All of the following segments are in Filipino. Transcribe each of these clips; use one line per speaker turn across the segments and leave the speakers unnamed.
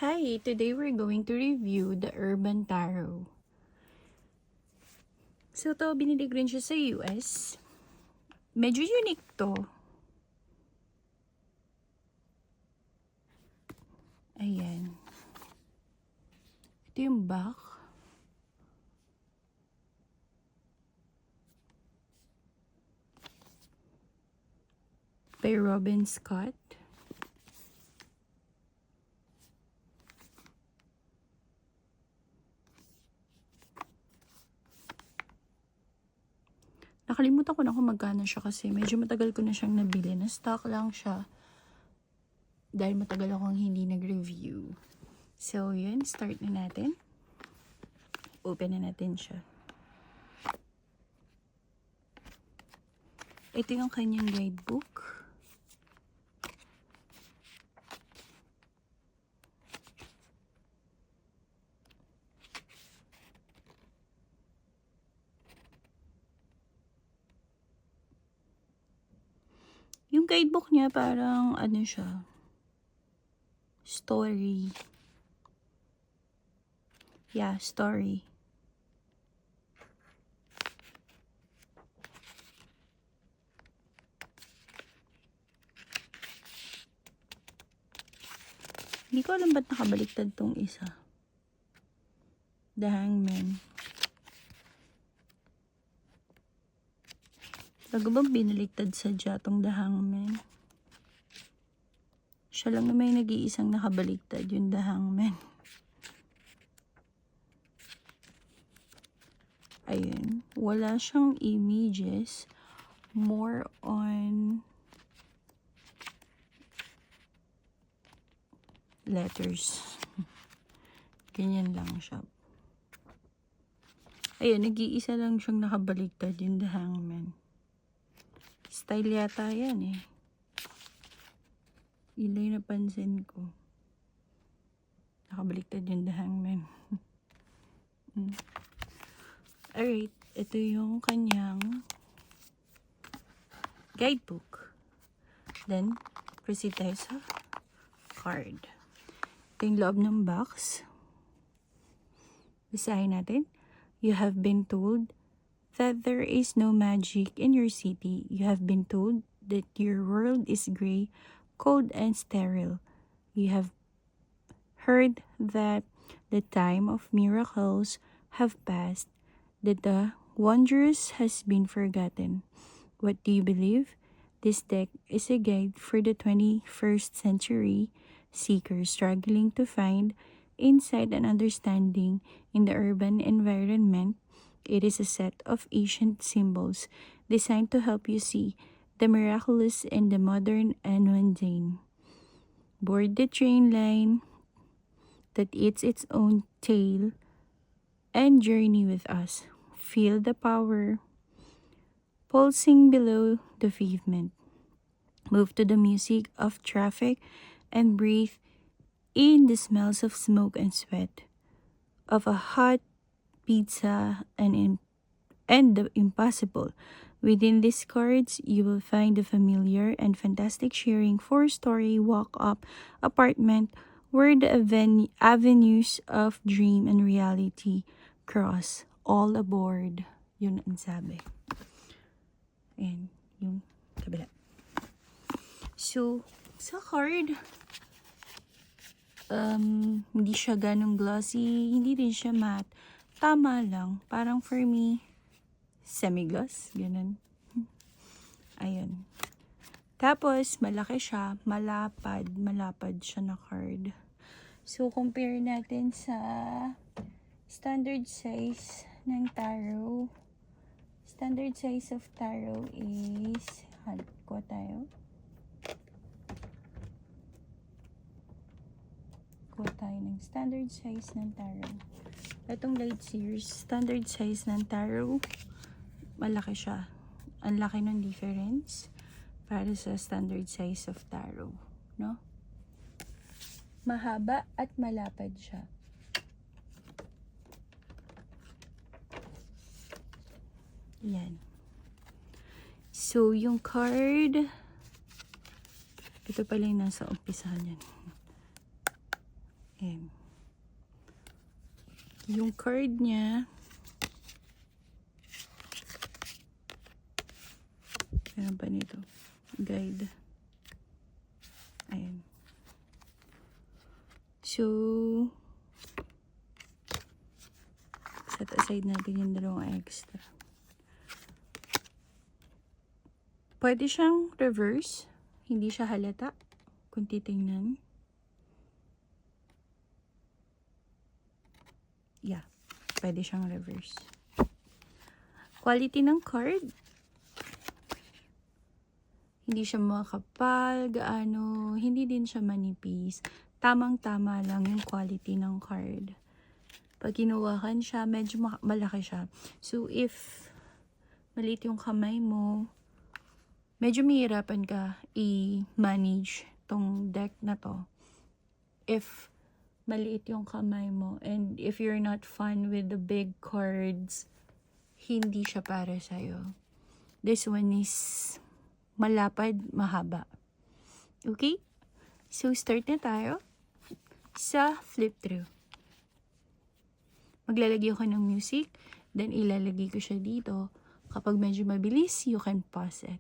Hi, today we're going to review the Urban Tarot. So, to binili ko rin siya sa US. Medyo unique to. Ayan. Ito yung back. By Robin Scott. Nakalimutan ko na kung magkano siya kasi medyo matagal ko na siyang nabili. Na-stock lang siya dahil matagal akong hindi nag-review. So, yun. Start na natin. Open na natin siya. Ito yung kanyang guidebook. Yung guidebook niya parang ano siya, story. Yeah, story. Hindi ko alam ba't nakabaliktad tong isa. The Hangman. Bago bang binaliktad sadya tong The Hangman? Siya lang naman yung nag-iisang nakabaliktad, yung The Hangman. Ayun. Wala siyang images. More on letters. Ganyan lang siya. Ayun, nag-iisa lang siyang nakabaliktad, yung The Hangman. Style yata yan eh. Yun lang yung napansin ko. Nakabaliktad yung The Hangman. Alright, ito yung kanyang guidebook. Then, proceed tayo sa card. Ito yung loob ng box. Basahin natin. You have been told that there is no magic in your city. You have been told that your world is gray, cold, and sterile. You have heard that the time of miracles have passed, that the wondrous has been forgotten. What do you believe? This deck is a guide for the 21st century seeker struggling to find insight and understanding in the urban environment. It is a set of ancient symbols designed to help you see the miraculous in the modern and mundane. Board the train line that eats its own tail and journey with us. Feel the power pulsing below the pavement. Move to the music of traffic and breathe in the smells of smoke and sweat, of a hot pizza and the impossible. Within these cards, you will find the familiar and fantastic sharing 4-story walk-up apartment where the avenues of dream and reality cross. All aboard. Yun ang sabi. And yung kabila. So, sa card, hindi siya ganong glossy, hindi din siya matte. Tama lang. Parang for me, semi-gloss. Ganun. Ayun. Tapos, malaki siya. Malapad siya na card. So, compare natin sa standard size ng tarot. Standard size of tarot is, kuha tayo. Kuha tayo ng standard size ng tarot. Itong light series, standard size ng tarot, malaki siya. Ang laki ng difference para sa standard size of tarot, no? Mahaba at malapad siya. Yan. So, yung card, ito pala yung nasa umpisahan yan. Ayan. Yung card niya, meron pa nito, guide. Ayan. So, set aside natin yung dalawang extra. Pwede siyang reverse. Hindi siya halata kung titingnan. Yeah, pwede siyang reverse. Quality ng card, hindi siya makapal, gaano, hindi din siya manipis. Tamang-tama lang yung quality ng card. Pag kinuwakan siya, medyo malaki siya. So, if maliit yung kamay mo, medyo mahirapan ka i-manage tong deck na to. If maliit yung kamay mo, and if you're not fun with the big cards, hindi siya para sa'yo. This one is malapad, mahaba. Okay? So, start na tayo sa flip through. Maglalagay ako ng music, then ilalagay ko siya dito. Kapag medyo mabilis, you can pause it.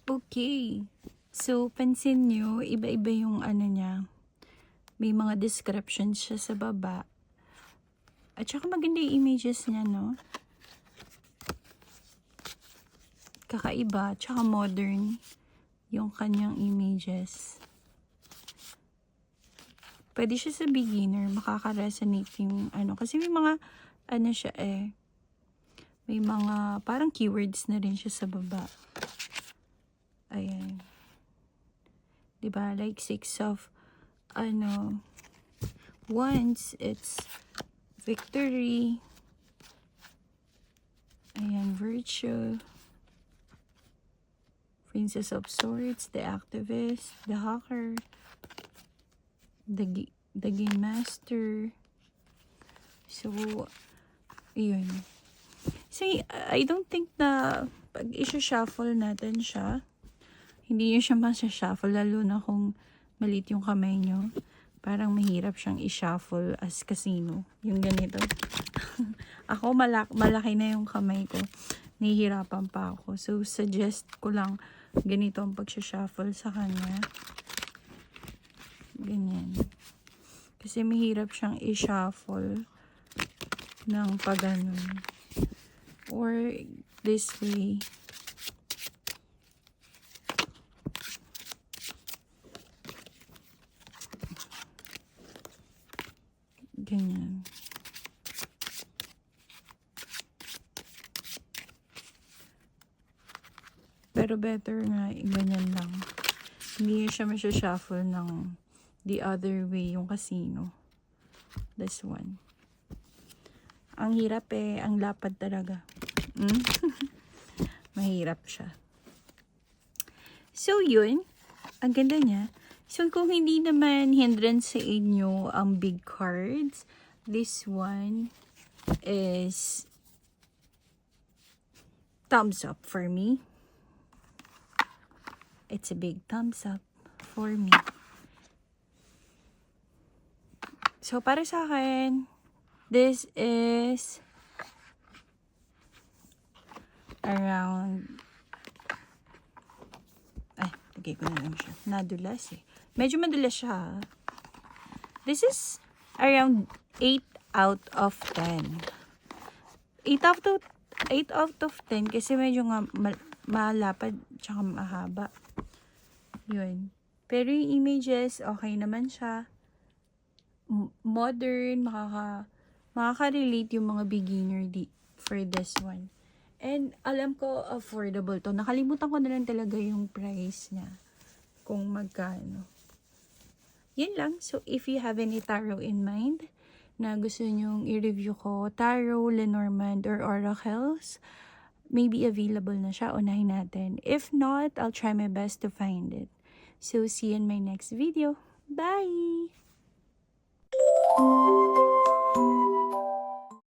Okay. So, pansin nyo, iba-iba yung ano niya. May mga descriptions siya sa baba. At saka maganda yung images niya, no? Kakaiba, tsaka modern yung kanyang images. Pwede siya sa beginner, makaka-resonate yung ano. Kasi may mga, ano siya may mga parang keywords na rin siya sa baba. Ayan. Diba? Like 6 of, wands, it's victory. Ayan, virtue. Princess of Swords, the activist, the hacker, the game master. So, yun. So, I don't think na pag i-shuffle natin siya, hindi nyo siya masya-shuffle, lalo na kung maliit yung kamay nyo. Parang mahirap siyang i-shuffle as casino. Yung ganito. Ako, malaki na yung kamay ko. Nahihirapan pa ako. So, suggest ko lang ganito ang pag-shuffle sa kanya. Ganyan. Kasi mahirap siyang i-shuffle ng pag-ganon. Or this way. Ganyan. Pero better nga, ganyan lang. Hindi siya masya-shuffle ng the other way, yung casino. This one. Ang hirap ang lapad talaga. Mahirap siya. So, yun. Ang ganda niya. So, kung hindi naman hindrance sa inyo ang big cards, this one is thumbs up for me. It's a big thumbs up for me. So, para sa akin, this is around, lagay ko na lang siya. Nadulas Medyo madulas siya. This is around 8 out of 10. 8 out of 10 kasi medyo nga malapad tsaka mahaba. Yun. Pero yung images, okay naman siya. Modern, makaka-relate yung mga beginner for this one. And alam ko affordable to. Nakalimutan ko na lang talaga yung price niya. Kung magkano. Yun lang. So, if you have any tarot in mind na gusto nyong i-review ko, tarot, Lenormand, or oracles, maybe available na siya. Unahin natin. If not, I'll try my best to find it. So, see you in my next video. Bye!